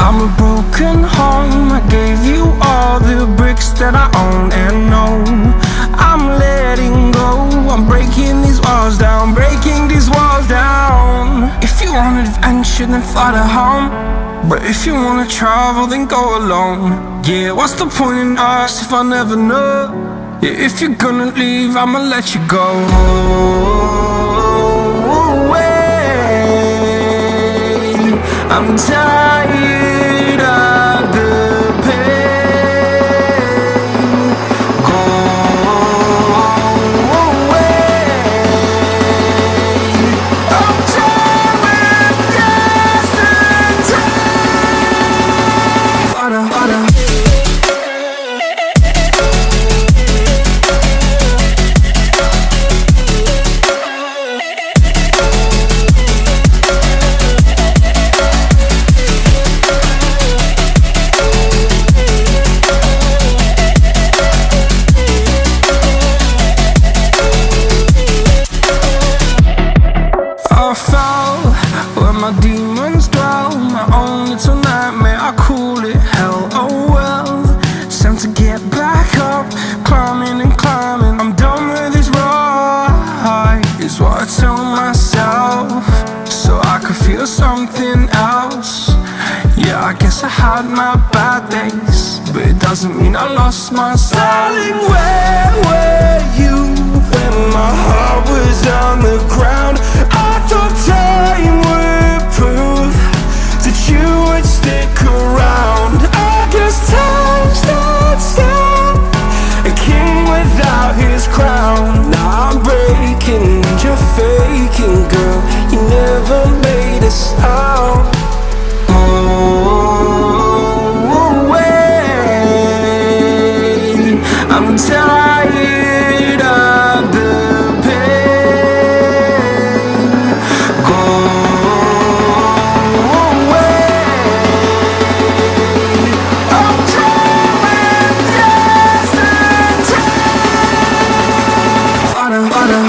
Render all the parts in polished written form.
I'm a broken home. I gave you all the bricks that I own and know. I'm letting go. I'm breaking these walls down, breaking these walls down. If you want adventure, then fly to home. But if you wanna travel, then go alone. Yeah, what's the point in us if I never know? Yeah, if you're gonna leave, I'ma let you go. I'm tired of the pain. Go away. I'm tired with yesterday. Harder, harder. My demons dwell, my own little nightmare, I call it hell, oh well. It's time to get back up, climbing and climbing. I'm done with this ride, is what I tell myself, so I could feel something else. Yeah, I guess I had my bad days, but it doesn't mean I lost my style. Darling, where were you when my heart was on the ground? I thought time would prove that you would stick around. I guess time stood still, a king without his crown. Now I'm breaking and you're faking, girl. You never made a sound. Oh, wait, I'm tired of the pain. Go away. I'm tired with yesterday. Harder, harder.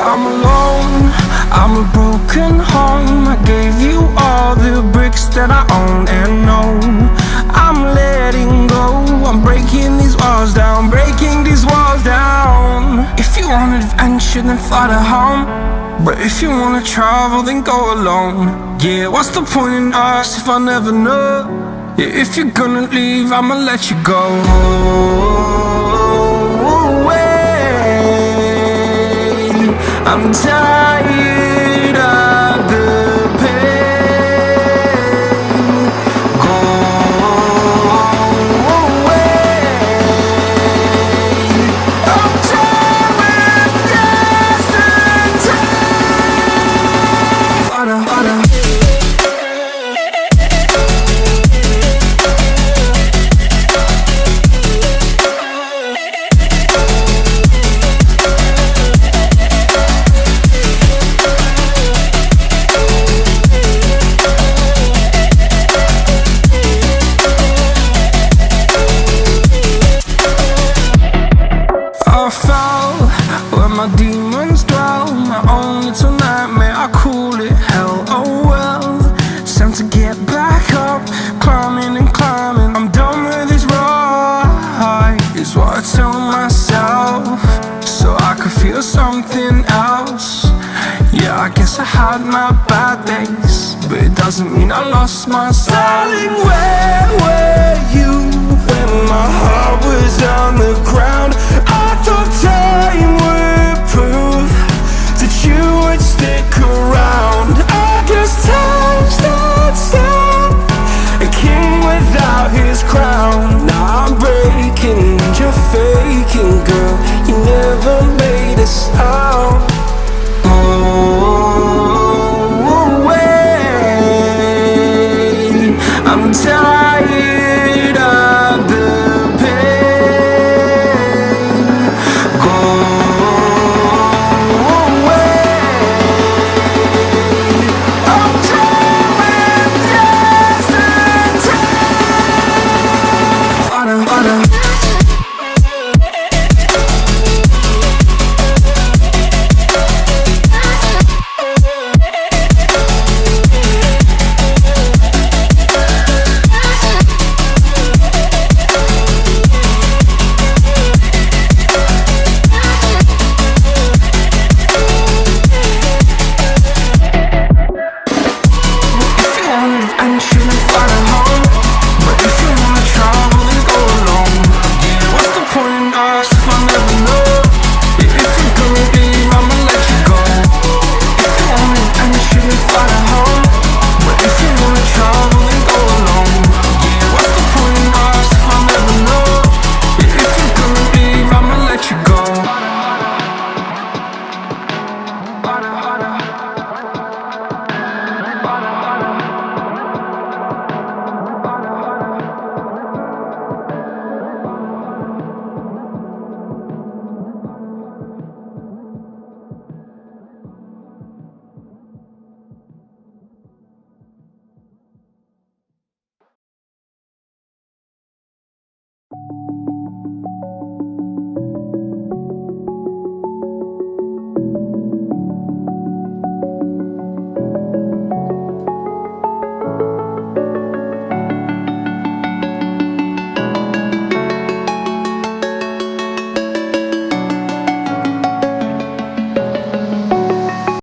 I'm alone, I'm a broken home. I gave you all the bricks that I own and know. I'm letting go, I'm breaking these walls down, breaking these walls down. If you want adventure, then fly to home. But if you wanna travel, then go alone. Yeah, what's the point in us if I never know? Yeah, if you're gonna leave, I'ma let you go. I'm tired of the pain. Go away. I'm tired with yesterday. Harder, harder. Yeah, I guess I had my bad days, but it doesn't mean I lost my style. Darling, where were you when my heart was on the ground? I thought time would prove that you would stick around.